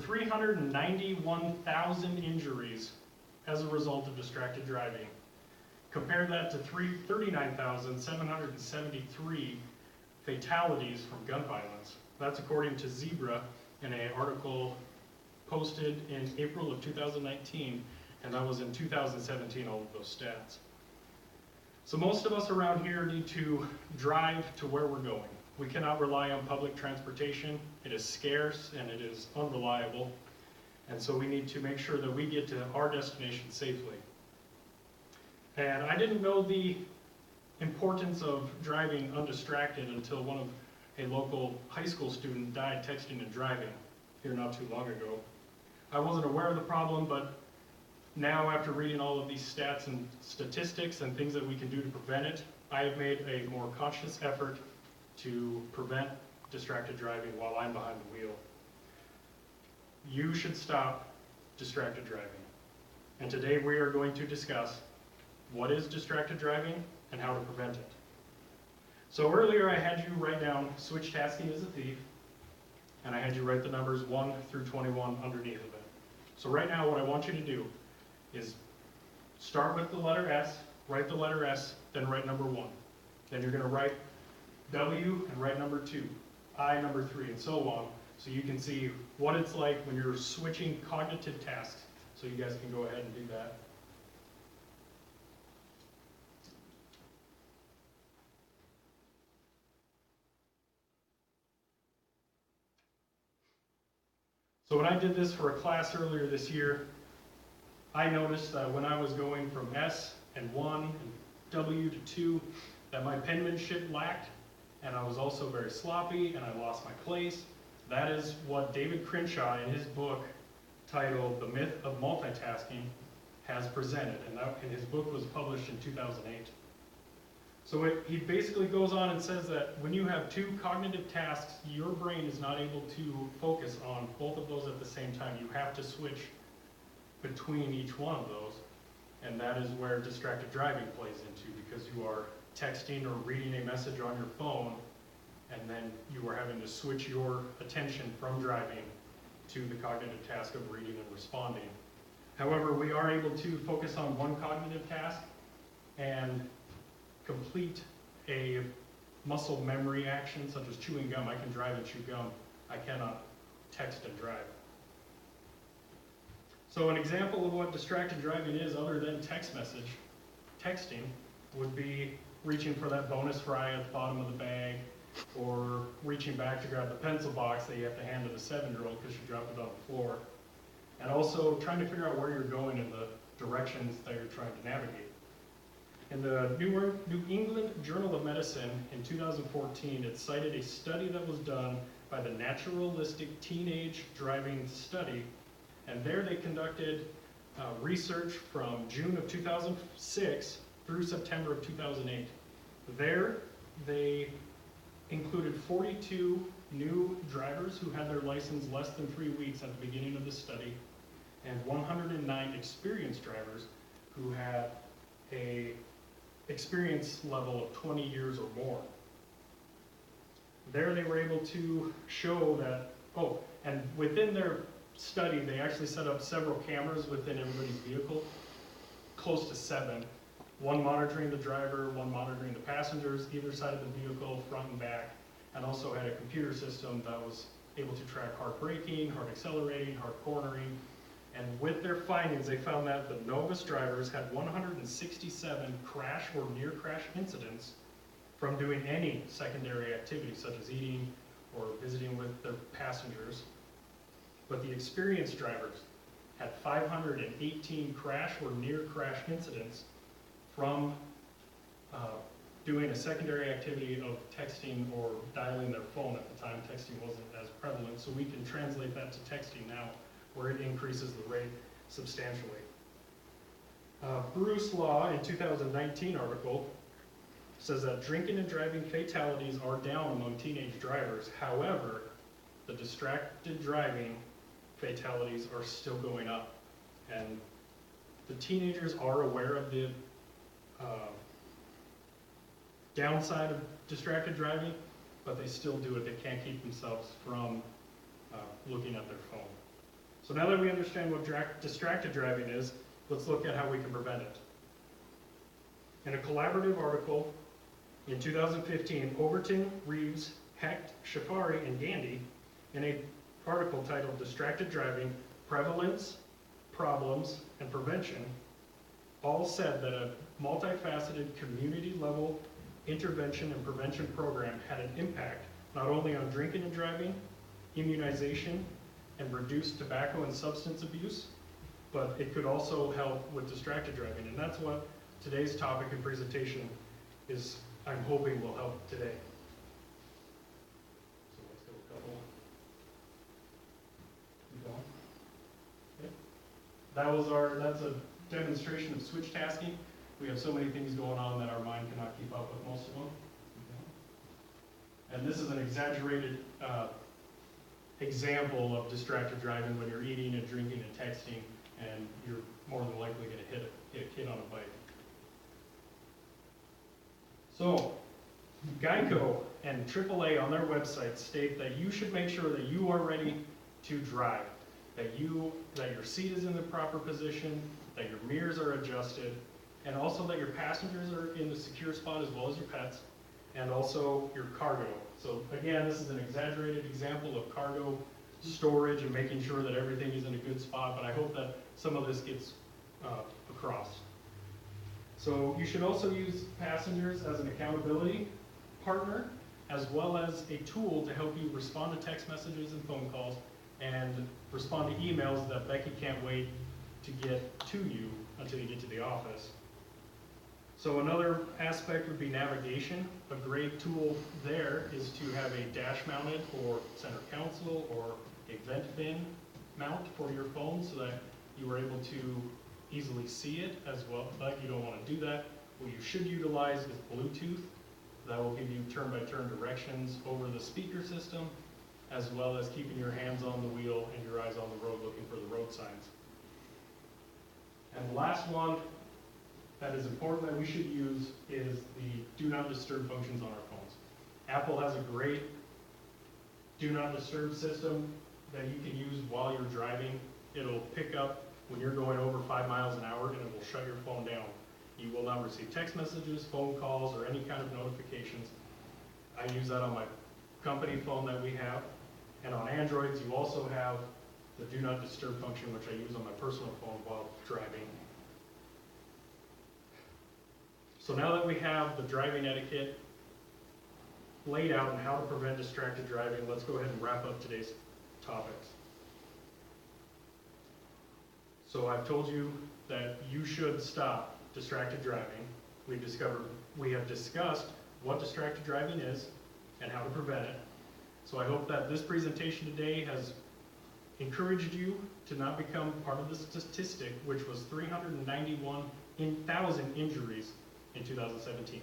391,000 injuries as a result of distracted driving. Compare that to 39,773 fatalities from gun violence. That's according to Zebra in an article posted in April of 2019, and that was in 2017, all of those stats. So most of us around here need to drive to where we're going. We cannot rely on public transportation. It is scarce and it is unreliable. And so we need to make sure that we get to our destination safely. And I didn't know the importance of driving undistracted until one of a local high school student died texting and driving here not too long ago. I wasn't aware of the problem, but now after reading all of these stats and statistics and things that we can do to prevent it, I have made a more conscious effort to prevent distracted driving while I'm behind the wheel. You should stop distracted driving. And today we are going to discuss what is distracted driving and how to prevent it. So earlier I had you write down switch tasking is a thief, and I had you write the numbers 1 through 21 underneath of it. So right now what I want you to do is start with the letter S, write the letter S, then write number 1. Then you're going to write W and write number 2, I number 3, and so on, so you can see what it's like when you're switching cognitive tasks. So you guys can go ahead and do that. So when I did this for a class earlier this year, I noticed that when I was going from S and 1 and W to 2, that my penmanship lacked, and I was also very sloppy, and I lost my place. That is what David Crenshaw in his book titled The Myth of Multitasking has presented, and his book was published in 2008. So he basically goes on and says that when you have two cognitive tasks, your brain is not able to focus on both of those at the same time. You have to switch between each one of those, and that is where distracted driving plays into, because you are texting or reading a message on your phone, and then you are having to switch your attention from driving to the cognitive task of reading and responding. However, we are able to focus on one cognitive task and complete a muscle memory action, such as chewing gum. I can drive and chew gum. I cannot text and drive. So an example of what distracted driving is, other than texting, would be reaching for that bonus fry at the bottom of the bag, or reaching back to grab the pencil box that you have to hand to the 7-year-old because you dropped it on the floor. And also trying to figure out where you're going in the directions that you're trying to navigate. In the New England Journal of Medicine in 2014, it cited a study that was done by the Naturalistic Teenage Driving Study, and there they conducted research from June of 2006 through September of 2008. There, they included 42 new drivers who had their license less than 3 weeks at the beginning of the study, and 109 experienced drivers who had a experience level of 20 years or more. There they were able to show that, and within their study they actually set up several cameras within everybody's vehicle, close to 7. One monitoring the driver, one monitoring the passengers, either side of the vehicle, front and back, and also had a computer system that was able to track hard braking, hard accelerating, hard cornering. And with their findings, they found that the novice drivers had 167 crash or near crash incidents from doing any secondary activity, such as eating or visiting with their passengers. But the experienced drivers had 518 crash or near crash incidents from doing a secondary activity of texting or dialing their phone. At the time, texting wasn't as prevalent, so we can translate that to texting now, where it increases the rate substantially. Bruce Law, in 2019 article, says that drinking and driving fatalities are down among teenage drivers. However, the distracted driving fatalities are still going up. And the teenagers are aware of the downside of distracted driving, but they still do it. They can't keep themselves from looking at their phone. So now that we understand what distracted driving is, let's look at how we can prevent it. In a collaborative article in 2015, Overton, Reeves, Hecht, Shafari, and Gandy, in an article titled Distracted Driving, Prevalence, Problems, and Prevention, all said that a multifaceted community-level intervention and prevention program had an impact not only on drinking and driving, immunization, and reduced tobacco and substance abuse, but it could also help with distracted driving. And that's what today's topic and presentation is, I'm hoping will help today. So let's go a couple. Keep going. Okay. That's a demonstration of switch tasking. We have so many things going on that our mind cannot keep up with most of them. And this is an exaggerated example of distracted driving when you're eating and drinking and texting, and you're more than likely going to hit a kid on a bike. So, Geico and AAA on their website state that you should make sure that you are ready to drive, that your seat is in the proper position, that your mirrors are adjusted, and also that your passengers are in the secure spot as well as your pets, and also your cargo. So again, this is an exaggerated example of cargo storage and making sure that everything is in a good spot, but I hope that some of this gets across. So you should also use passengers as an accountability partner, as well as a tool to help you respond to text messages and phone calls, and respond to emails that Becky can't wait to get to you until you get to the office. So another aspect would be navigation. A great tool there is to have a dash mounted or center console or a vent bin mount for your phone so that you are able to easily see it as well, but you don't want to do that. What you should utilize is Bluetooth. That will give you turn-by-turn directions over the speaker system, as well as keeping your hands on the wheel and your eyes on the road looking for the road signs. And the last one that is important that we should use is the do not disturb functions on our phones. Apple has a great do not disturb system that you can use while you're driving. It'll pick up when you're going over 5 miles an hour, and it will shut your phone down. You will not receive text messages, phone calls, or any kind of notifications. I use that on my company phone that we have. And on Androids, you also have the do not disturb function, which I use on my personal phone while driving. So now that we have the driving etiquette laid out and how to prevent distracted driving, let's go ahead and wrap up today's topics. So I've told you that you should stop distracted driving. We have discussed what distracted driving is and how to prevent it. So I hope that this presentation today has encouraged you to not become part of the statistic, which was 391,000 injuries in 2017.